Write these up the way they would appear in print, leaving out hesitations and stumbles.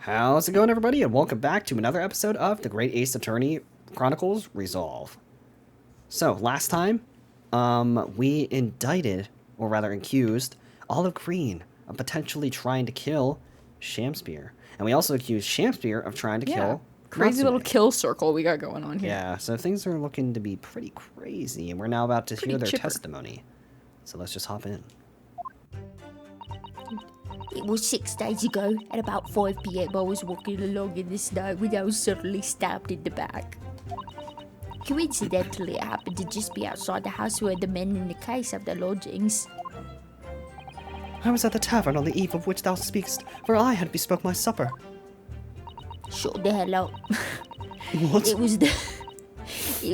How's it going, everybody? And welcome back to another episode of the Great Ace Attorney Chronicles Resolve. So, last time, we indicted, or rather accused, Olive Green of potentially trying to kill Shamspear. And we also accused Shamspear of trying to kill crazy little Natsume. kill circle we got going on here. Yeah, so things are looking to be pretty crazy, and we're now about to hear their chipper. testimony. So let's just hop in. It was 6 days ago, at about 5 p.m. I was walking along in the snow when I was suddenly stabbed in the back. Coincidentally, it happened to just be outside the house where the men in the case have their lodgings. I was at the tavern on the eve of which thou speakst, for I had bespoke my supper. Shut the hell up. What? It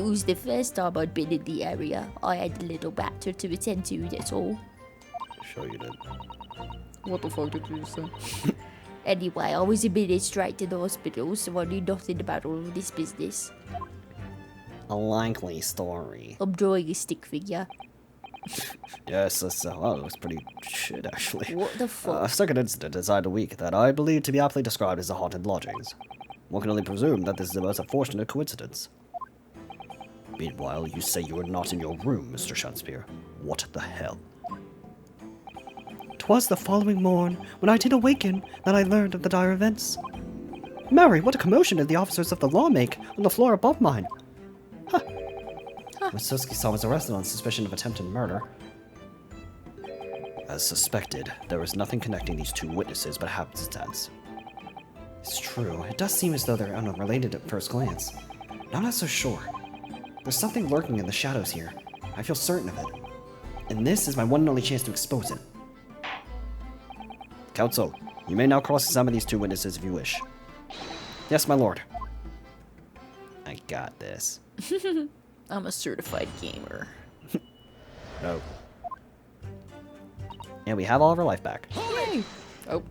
was the first time I'd been in the area. I had a little matter to attend to, that's all. Sure you did. What the fuck did you say? Anyway, I was admitted straight to the hospital, so I knew nothing about all of this business. A likely story. I'm drawing a stick figure. Yes, that's, well, it was pretty shit, actually. What the fuck? A second incident inside a week that I believe to be aptly described as the haunted lodgings. One can only presume that this is the most unfortunate coincidence. Meanwhile, you say you were not in your room, Mr. Shamspear. What the hell? 'Twas the following morn, when I did awaken, that I learned of the dire events. Mary, what a commotion did the officers of the law make on the floor above mine! Ryunosuke was arrested on suspicion of attempted murder. As suspected, there was nothing connecting these two witnesses but happenstance. It's true, it does seem as though they're unrelated at first glance. But I'm not so sure. There's something lurking in the shadows here. I feel certain of it. And this is my one and only chance to expose it. Counsel, you may now cross-examine these two witnesses if you wish. Yes, my lord. I got this. I'm a certified gamer. No. And we have all of our life back. Yay! Oh,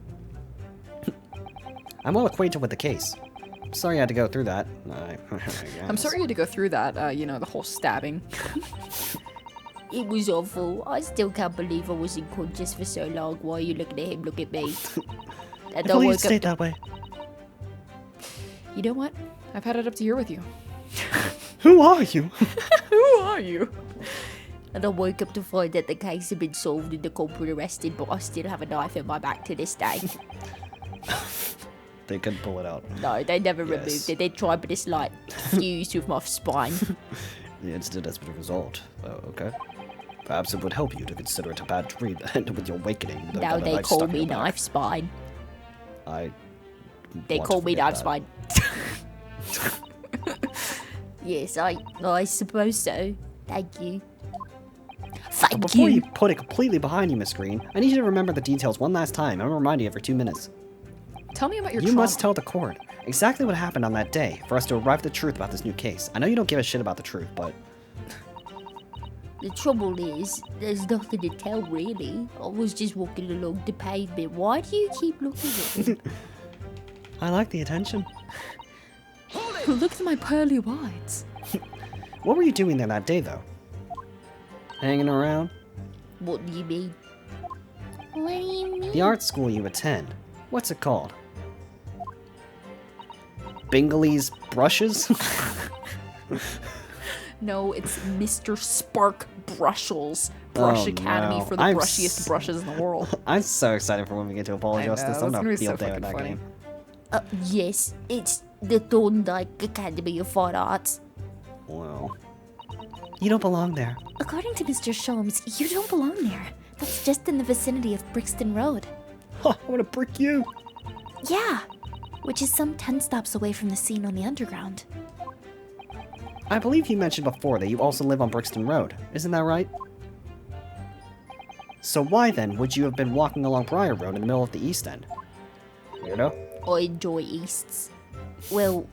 I'm well acquainted with the case. Sorry I had to go through that. I'm sorry you had to go through that, you know, the whole stabbing. It was awful. I still can't believe I was unconscious for so long. Why are you looking at him? Look at me. And I woke up. that way. You know what? I've had it up to here with you. Who are you? Who are you? And I woke up to find that the case had been solved and the culprit arrested, but I still have a knife in my back to this day. They couldn't pull it out. No, they never Yes. removed it. They tried, but it's like fused with my spine. The incident has been resolved. Oh, okay. Perhaps it would help you to consider it a bad dream with your awakening. with Now a they knife call stuck in me your back. Knife Spine. I. They want call to me forget Knife that. Spine. Yes, I suppose so. Thank you. Thank Before you. you put it completely behind you, Miss Green, I need you to remember the details one last time. I'm gonna remind you every 2 minutes. Tell me about your You trauma. must tell the court exactly what happened on that day for us to arrive at the truth about this new case. I know you don't give a shit about the truth, but The trouble is, there's nothing to tell really. I was just walking along the pavement. Why do you keep looking at me? I like the attention. Look at my pearly whites. What were you doing there that day, though? Hanging around? What do you mean? What do you mean? The art school you attend. What's it called? Bingley's Brushes? No, it's Mr. Spark Brushels Brush Oh, Academy no. for the I'm brushiest brushes in the world. I'm so excited for when we get to Apollo I know, Justice. that's I'm gonna gonna be field so day with fucking that funny. game. Yes, it's the Thorndike Academy of Fine Arts. Well, you don't belong there. According to Mr. Sholmes, you don't belong there. That's just in the vicinity of Brixton Road. Huh, I wanna brick you. Yeah, which is some 10 stops away from the scene on the underground. I believe you mentioned before that you also live on Brixton Road. Isn't that right? So why then would you have been walking along Briar Road in the middle of the East End? Weirdo. I enjoy Easts. Well,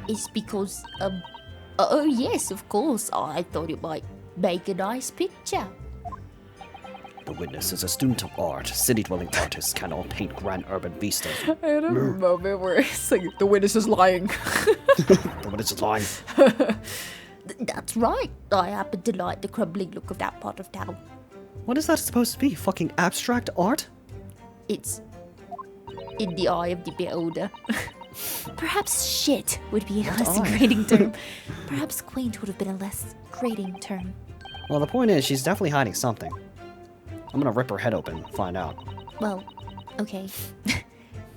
it's because, oh yes, of course, I thought it might make a nice picture. The witness is a student of art. City-dwelling artists cannot paint grand urban vistas. I had a moment where it's like, the witness is lying. The witness is lying. That's right. I happen to like the crumbling look of that part of town. What is that supposed to be? Fucking abstract art? It's in the eye of the beholder. Perhaps shit would be a What less eye? grating term. Perhaps quaint would have been a less grating term. Well, the point is, she's definitely hiding something. I'm gonna rip her head open and find out. Well, okay.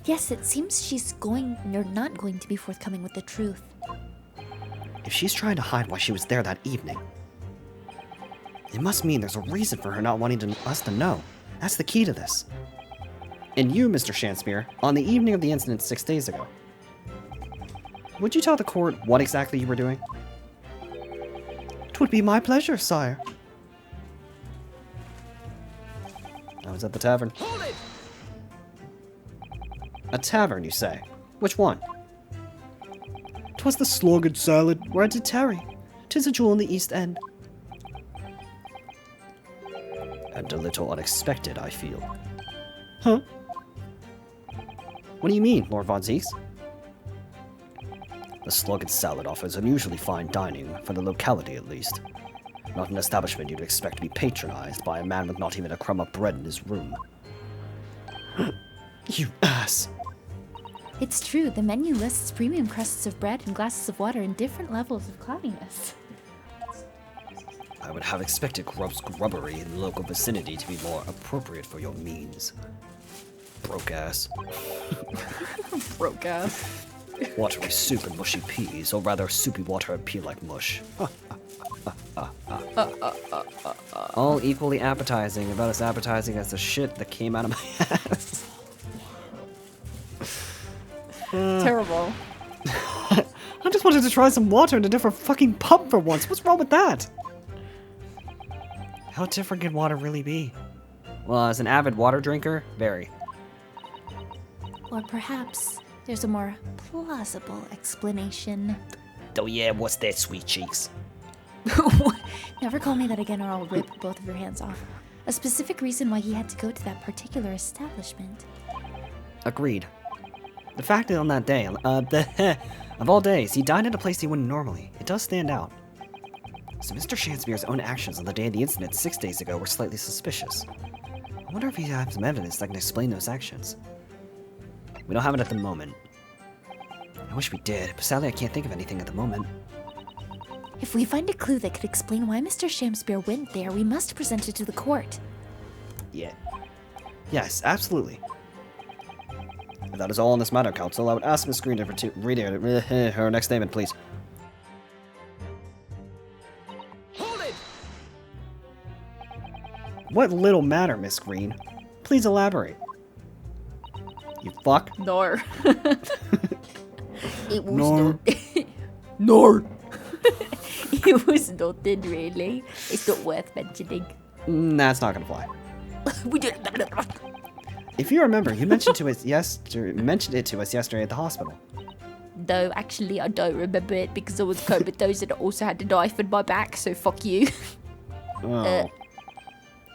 Yes, it seems she's going or not going to be forthcoming with the truth. If she's trying to hide why she was there that evening, it must mean there's a reason for her not wanting us to know. That's the key to this. And you, Mr. Shanspeare, on the evening of the incident 6 days ago, would you tell the court what exactly you were doing? 'Twould be my pleasure, sire. I was at the tavern. Hold it! A tavern, you say? Which one? 'Twas the Sloggard Salad where I did tarry. 'Tis a jewel in the East End. And a little unexpected, I feel. Huh? What do you mean, Lord Von Zeeks? The Sloggard Salad offers unusually fine dining, for the locality at least. Not an establishment you'd expect to be patronized by a man with not even a crumb of bread in his room. You ass! It's true, the menu lists premium crusts of bread and glasses of water in different levels of cloudiness. I would have expected grubbery in the local vicinity to be more appropriate for your means. Broke ass. Broke ass. Watery soup and mushy peas, or rather soupy water and pea like mush. All equally appetizing, about as appetizing as the shit that came out of my ass. Terrible. I just wanted to try some water in a different fucking pub for once. What's wrong with that? How different can water really be? Well, as an avid water drinker, very. Or perhaps there's a more plausible explanation. Oh yeah, what's that, sweet cheeks? Never call me that again or I'll rip both of your hands off. A specific reason why he had to go to that particular establishment. Agreed. The fact that on that day, of all days, he dined at a place he wouldn't normally. It does stand out. So Mr. Shanspeare's own actions on the day of the incident 6 days ago were slightly suspicious. I wonder if he has some evidence that can explain those actions. We don't have it at the moment. I wish we did, but sadly I can't think of anything at the moment. If we find a clue that could explain why Mr. Shakespeare went there, we must present it to the court. Yeah. Yes, absolutely. If that is all on this matter, counsel, I would ask Miss Green to read her next statement, please. Hold it! What little matter, Miss Green? Please elaborate. You fuck. No. It was No. not. No. It was nothing really. It's not worth mentioning. That's not gonna fly. We did. If you remember, you mentioned mentioned it to us yesterday at the hospital. No, actually, I don't remember it because I was comatose and I also had a knife in my back. So fuck you. Oh.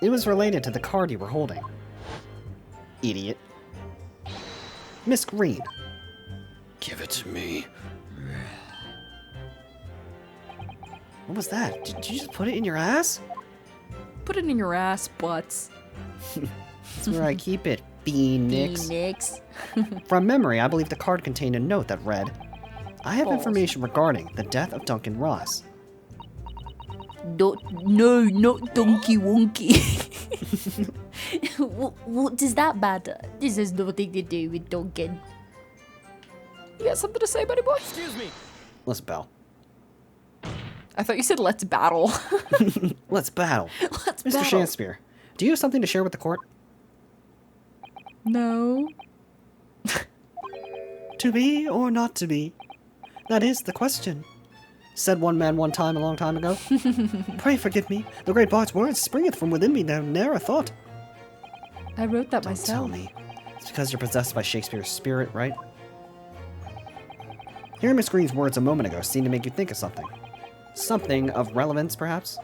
It was related to the card you were holding. Idiot. Miss Green. Give it to me. What was that? Did you just put it in your ass? Put it in your ass, butts. That's where I keep it, Phoenix. Phoenix. From memory, I believe the card contained a note that read, I have Balls. information regarding the death of Duncan Ross. No, not Donkey Wonky. what does that matter? This has nothing to do with Duncan. You got something to say, buddy boy? Excuse me. Let's battle. I thought you said let's battle. Let's battle. Let's Mr. battle. Shanspeare, do you have something to share with the court? No. To be or not to be? That is the question. Said one man one time a long time ago. Pray forgive me. The great bard's words springeth from within me now ne'er a thought. I wrote that Don't myself. tell me. It's because you're possessed by Shakespeare's spirit, right? Hearing Miss Green's words a moment ago seemed to make you think of something. Something of relevance, perhaps?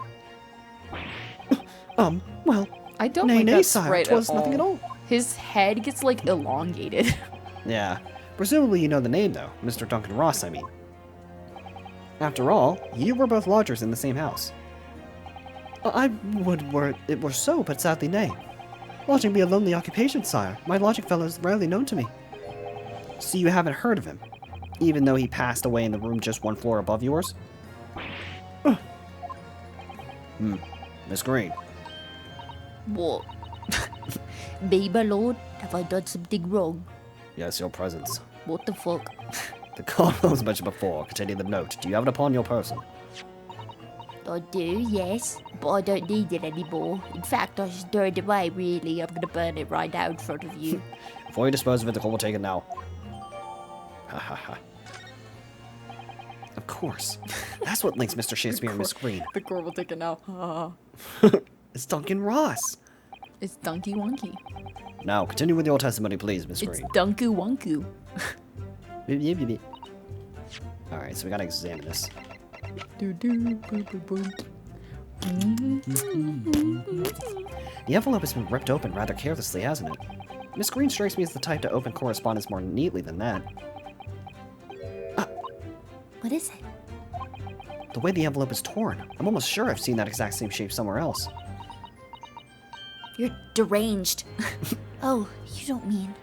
Well, I don't nay, like nay, that sire, sprite 'twas at nothing at all. all. His head gets like elongated. Yeah. Presumably you know the name, though. Mr. Duncan Ross, I mean. After all, you were both lodgers in the same house. I would were it were so, but sadly nay. Lodging be a lonely occupation, sire. My lodging fellow is rarely known to me. So you haven't heard of him, even though he passed away in the room just one floor above yours? Miss Green. What? Me, my lord? Have I done something wrong? Yes, your presence. What the fuck? The card I was mentioned before, containing the note. Do you have it upon your person? I do, yes, but I don't need it anymore. In fact, I just throw it away, really. I'm gonna burn it right now in front of you. Before you dispose of it, the court will take it now. Ha ha ha. Of course. That's what links Mr. Shakespeare and Miss Green. The court will take it now. It's Duncan Ross. It's Donkey Wonky. Now, continue with your testimony, please, Miss It's Green. Dunku Wonku. Alright, so we gotta examine this. The envelope has been ripped open rather carelessly, hasn't it? Miss Green strikes me as the type to open correspondence more neatly than that. What is it? The way the envelope is torn, I'm almost sure I've seen that exact same shape somewhere else. You're deranged. Oh, you don't mean...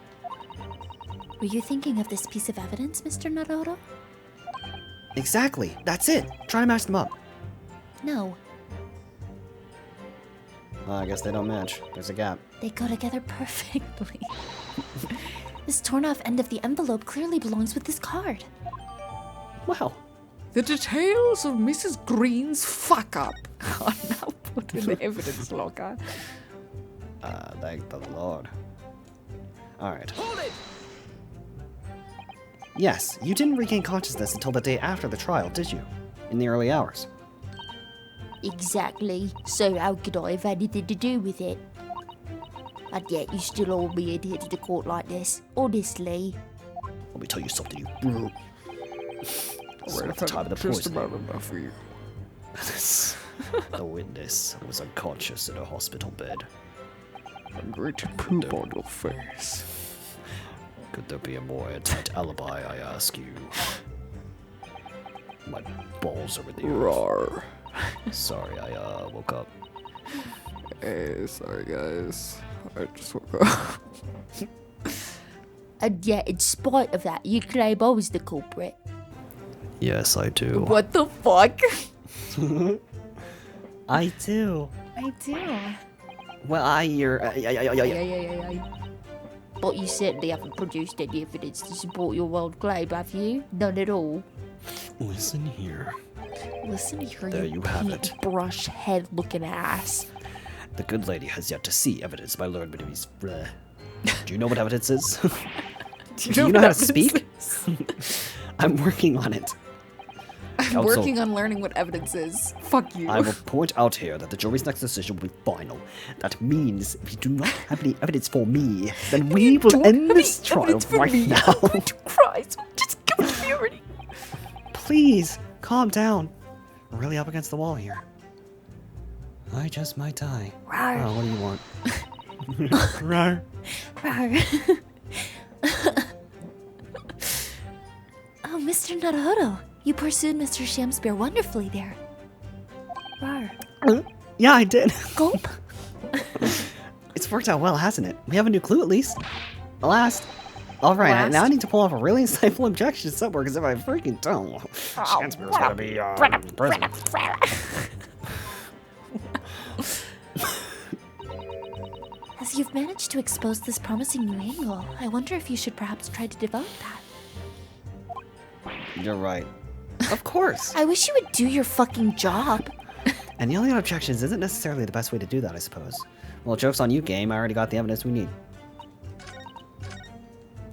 Were you thinking of this piece of evidence, Mr. Naruhodo? Exactly! That's it! Try to match them up. No, Well, I guess they don't match. There's a gap. they go together perfectly. This torn off end of the envelope clearly belongs with this card. Wow. The details of Mrs. Green's fuck up are now put in the evidence locker. Thank the Lord. Alright. Hold it! Yes, you didn't regain consciousness until the day after the trial, did you? In the early hours. Exactly. So how could I have anything to do with it? And yet you still hold me in here to the court like this. Honestly. Let me tell you something, you brute. So at the time of the Just poisoning, about enough for you. the witness was unconscious in a hospital bed. I'm going to poop on your face. Could there be a more airtight alibi, I ask you? My balls are in the earth. Roar. Sorry, I woke up. Hey, sorry guys. I just woke up. And yet, in spite of that, you claim I was the culprit. Yes, I do. What the fuck? I do. I do. Well, Yeah. But you certainly haven't produced any evidence to support your wild claim, have you? None at all. Listen here. Listen here, There you have it. Brush head looking ass. The good lady has yet to see evidence by Lord Benami's. Do you know what evidence is? Do you know how to speak? I'm working on it. I'm Counsel, working on learning what evidence is. Fuck you. I will point out here that the jury's next decision will be final. That means if you do not have any evidence for me, then we will end this trial right now. I'm going to cry, so just give me purity. Please, calm down. We're really up against the wall here. I just might die. Rawr. Oh, what do you want? Rawr. Rawr. Oh, Mr. Naruhodo, you pursued Mr. Shamspeare wonderfully there. Rawr. Yeah, I did. Gulp. It's worked out well, hasn't it? We have a new clue at least. Last. Alright, Last? now I need to pull off a really insightful objection somewhere, because if I freaking don't, Shakespeare's gonna be in prison. As you've managed to expose this promising new angle, I wonder if you should perhaps try to develop that. You're right. Of course. I wish you would do your fucking job. And yelling out objections isn't necessarily the best way to do that, I suppose. Well, joke's on you, game. I already got the evidence we need.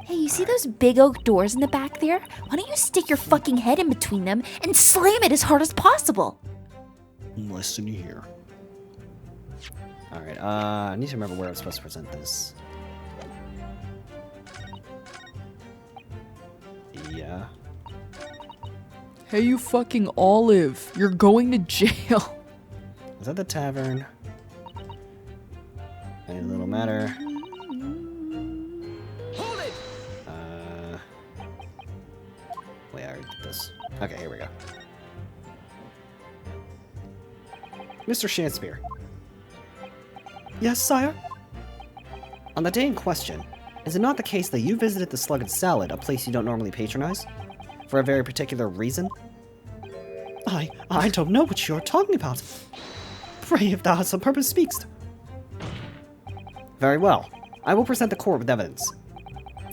Hey, you see those big oak doors in the back there? Why don't you stick your fucking head in between them and slam it as hard as possible? Listen here. Alright, I need to remember where I'm supposed to present this. Yeah. Hey, you fucking Olive. You're going to jail. Is that the tavern? Any little matter. Hold it! Wait, I already did this. Okay, here we go. Mr. Shakespeare. Yes, sire? On the day in question, Is it not the case that you visited the Slug and Salad, a place you don't normally patronize? For a very particular reason? I don't know what you're talking about. Pray if thou hast some purpose speakst. Very well. I will present the court with evidence.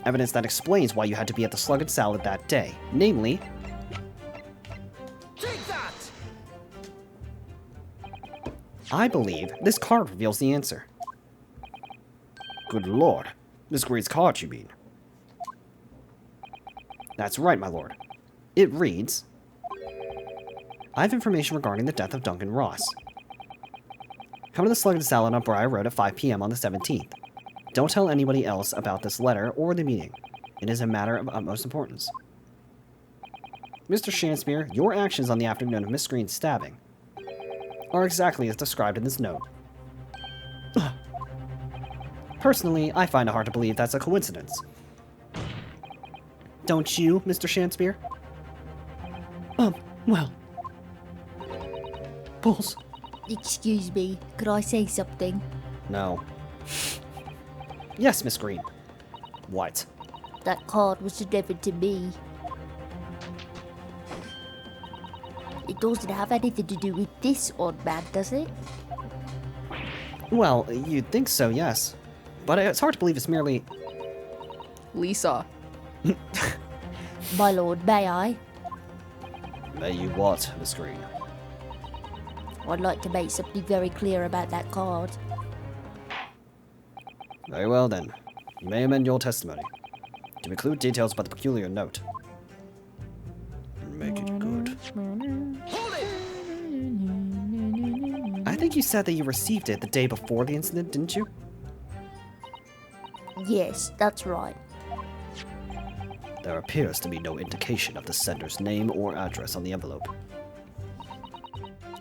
Evidence that explains why you had to be at the Slug and Salad that day. Namely... Take that! I believe this card reveals the answer. Good lord. Miss Green's card, you mean? That's right, my lord. It reads... I have information regarding the death of Duncan Ross. Come to the Slug and Salad on Briar Road at 5 p.m. on the 17th. Don't tell anybody else about this letter or the meeting. It is a matter of utmost importance. Mr. Shansmere, your actions on the afternoon of Miss Green's stabbing are exactly as described in this note. Personally, I find it hard to believe that's a coincidence. Don't you, Mr. Shansmere? Well... Bulls. Excuse me, could I say something? No. Yes, Miss Green. What? That card was delivered to me. It doesn't have anything to do with this odd man, does it? Well, you'd think so, yes. But it's hard to believe it's merely... Lisa. My lord, may I? May you what, Miss Green? I'd like to make something very clear about that card. Very well, then. You may amend your testimony to include details about the peculiar note. Make it good. Hold it! I think you said that you received it the day before the incident, didn't you? Yes, that's right. There appears to be no indication of the sender's name or address on the envelope.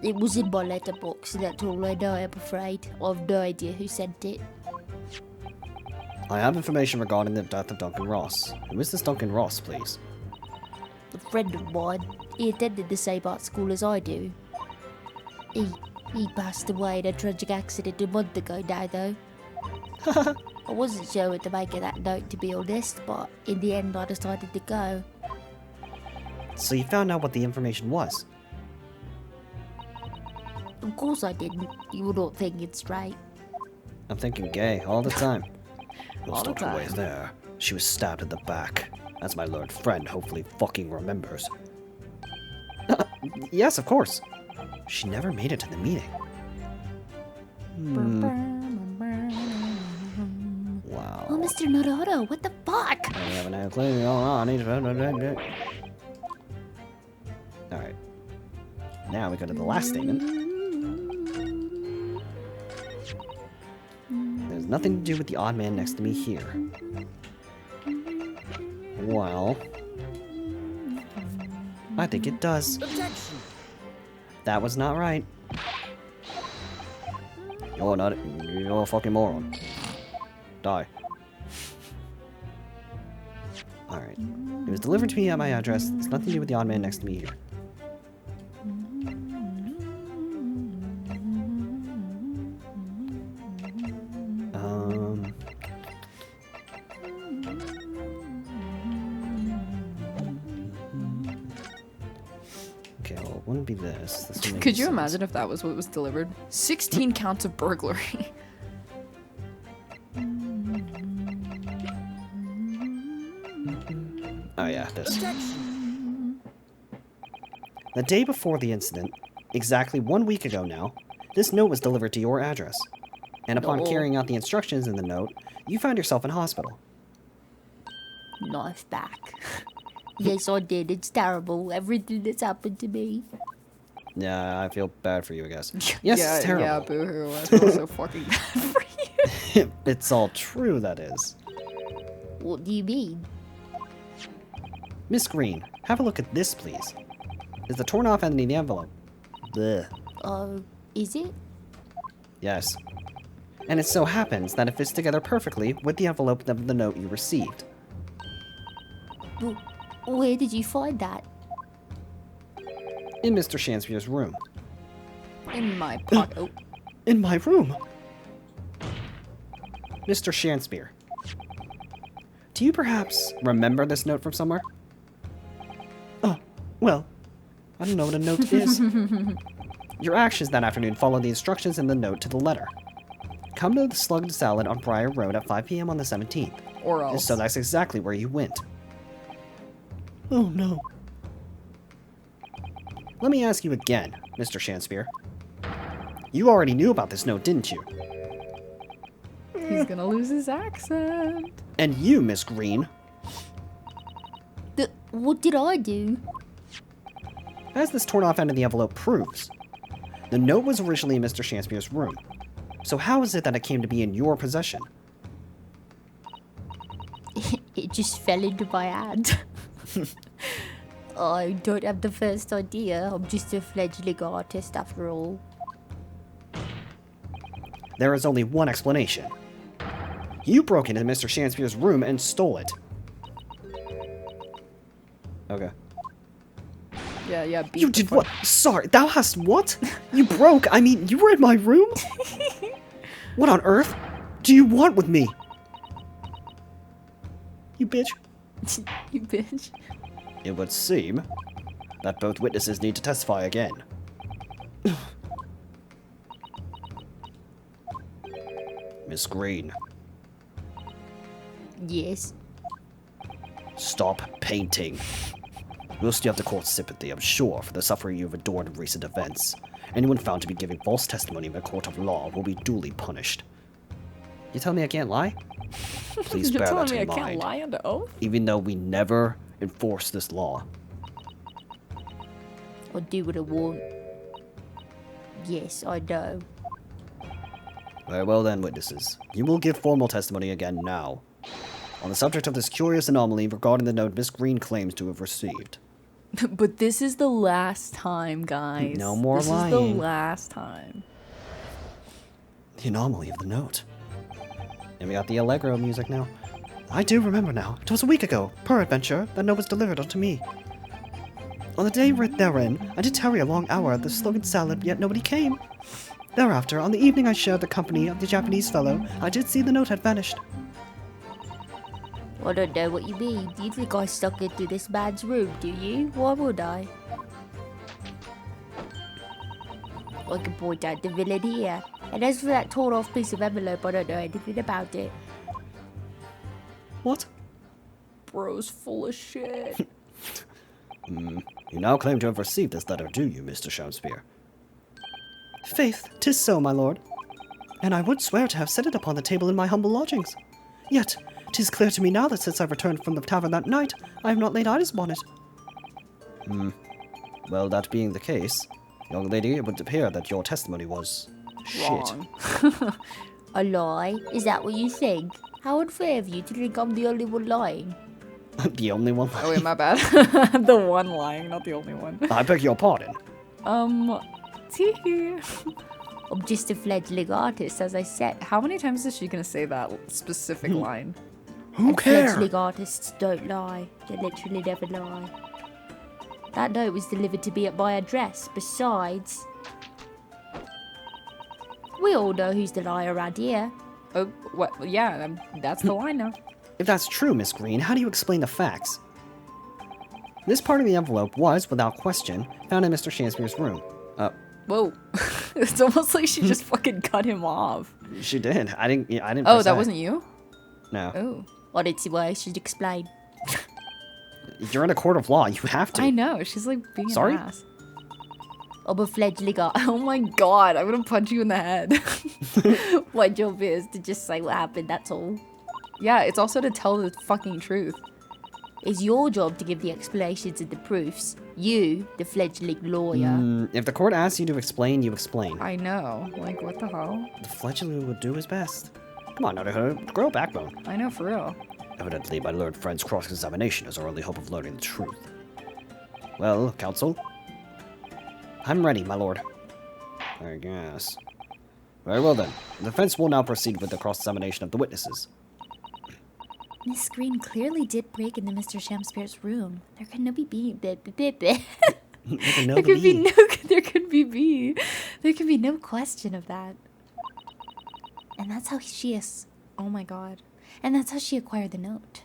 It was in my letterbox, that's all I know, I'm afraid. I've no idea who sent it. I have information regarding the death of Duncan Ross. Who is this Duncan Ross, please? A friend of mine. He attended the same art school as I do. He passed away in a tragic accident a month ago now, though. I wasn't sure what to make of that note, to be honest, but in the end I decided to go. So you found out what the information was? Of course I didn't. You were not thinking straight. I'm thinking gay all the time. All the Lost her way time. there. She was stabbed in the back, as my learned friend hopefully fucking remembers. Yes, of course. She never made it to the meeting. Wow. Oh, Mr. Naruhodo, what the fuck? I haven't had a clue. I need to... Alright. Now we go to the last statement. There's nothing to do with the odd man next to me here. Well... I think it does. Objection! That was not right. You're a fucking moron. Die. Alright. It was delivered to me at my address. It's nothing to do with the odd man next to me here. Okay, well, it wouldn't be this. This would make Could you sense. imagine if that was what was delivered? 16 counts of burglary. Oh yeah, this. Objection! The day before the incident, exactly 1 week ago now, this note was delivered to your address. And upon No. carrying out the instructions in the note, you found yourself in hospital. Knife back. Yes, I did. It's terrible. Everything that's happened to me. Yeah, I feel bad for you, I guess. Yes, yeah, it's terrible. Yeah, boo-hoo. I feel so fucking bad for you. It's all true, that is. What do you mean? Miss Green, have a look at this, please. Is the torn off end in the envelope? Blech. Is it? Yes. And it so happens that it fits together perfectly with the envelope of the note you received. Where did you find that? In Mr. Shansmere's room. In my pocket. Oh, In my room! Mr. Shansmere, Do you perhaps remember this note from somewhere? Oh, well, I don't know what a note is. Your actions that afternoon follow the instructions in the note to the letter. Come to the Slugged Salad on Briar Road at 5 p.m. on the 17th. Or else. So that's exactly where you went. Oh no. Let me ask you again, Mr. Shakespeare. You already knew about this note, didn't you? He's gonna lose his accent. And you, Miss Green, What did I do? as this torn off end of the envelope proves, the note was originally in Mr. Shakespeare's room. So how is it that it came to be in your possession? It just fell into my hand. I don't have the first idea. I'm just a fledgling artist after all. There is only one explanation. You broke into Mr. Shakespeare's room and stole it. Okay. Yeah, beat You the did fuck- what? Sorry, thou hast what? You broke? I mean, you were in my room? What on earth do you want with me? You bitch. You bitch. It would seem that both witnesses need to testify again. Miss Green, Yes. stop painting. Most you have the court's sympathy, I'm sure, for the suffering you've endured in recent events. Anyone found to be giving false testimony in a court of law will be duly punished. You tell me I can't lie? Please You're bear telling that me I in can't mind. lie under oath? Even though we never enforce this law. I'll do what I want. Yes, I know. Very well then, witnesses. You will give formal testimony again now. On the subject of this curious anomaly regarding the note Miss Green claims to have received. But this is the last time, guys. No more this lying. This is the last time. The anomaly of the note. And we got the Allegro music now. I do remember now. It was a week ago, peradventure, that note was delivered unto me. On the day writ therein, I did tarry a long hour at the Slogan Salad, yet nobody came. Thereafter, on the evening I shared the company of the Japanese fellow, I did see the note had vanished. I don't know what you mean. Do you think I stuck into this man's room, do you? Why would I? I can point out the villain here. And as for that torn off piece of envelope, I don't know anything about it. What? Bro's full of shit. You now claim to have received this letter, do you, Mr. Shakespeare? Faith, 'tis so, my lord. And I would swear to have set it upon the table in my humble lodgings. Yet, 'tis clear to me now that since I returned from the tavern that night, I have not laid eyes upon it. Well, that being the case, young lady, it would appear that your testimony was shit. Wrong. A lie? Is that what you think? How unfair of you to think I'm the only one lying. The only one. Oh wait, my bad. The one lying, not the only one. I beg your pardon. Tee. I'm just a fledgling artist, as I said. How many times is she gonna say that specific line? Who And cares? fledgling artists don't lie. They literally never lie. That note was delivered to me at my address. Besides, we all know who's the liar around here. Oh, what? Yeah, that's the line now. If that's true, Miss Green, how do you explain the facts? This part of the envelope was, without question, found in Mr. Shakespeare's room. Whoa. It's almost like she just fucking cut him off. She did. I didn't. Oh, press that wasn't you? No. Oh. I don't see why I should explain. You're in a court of law. You have to. I know. She's like being Sorry? an ass. I'm a fledgling artist. Oh my god, I'm gonna punch you in the head. My job is to just say what happened, that's all. Yeah, it's also to tell the fucking truth. It's your job to give the explanations and the proofs. You, the fledgling lawyer. If the court asks you to explain, you explain. I know. Like, what the hell? The fledgling will do his best. Come on, Naruhodo, grow a backbone. I know, for real. Evidently, my learned friend's cross-examination is our only hope of learning the truth. Well, counsel? I'm ready, my lord. I guess. Very well then. The defense will now proceed with the cross-examination of the witnesses. Miss Green clearly did break into Mr. Shakespeare's room. There can no be There There could be no. There could be B. There can be no question of that. And that's how she is. Oh my god. And that's how she acquired the note.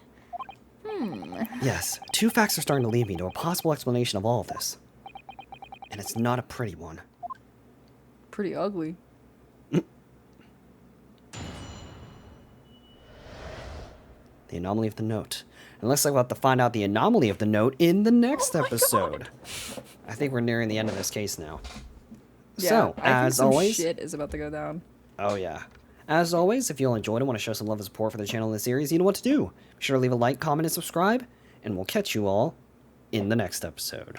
Yes, two facts are starting to lead me to a possible explanation of all of this. And it's not a pretty one. Pretty ugly. The anomaly of the note. And looks like we'll have to find out the anomaly of the note in the next episode. I think we're nearing the end of this case now. Yeah, So, I think as some always... shit is about to go down. Oh, yeah. As always, if you all enjoyed and want to show some love and support for the channel and the series, you know what to do. Be sure to leave a like, comment, and subscribe, and we'll catch you all in the next episode.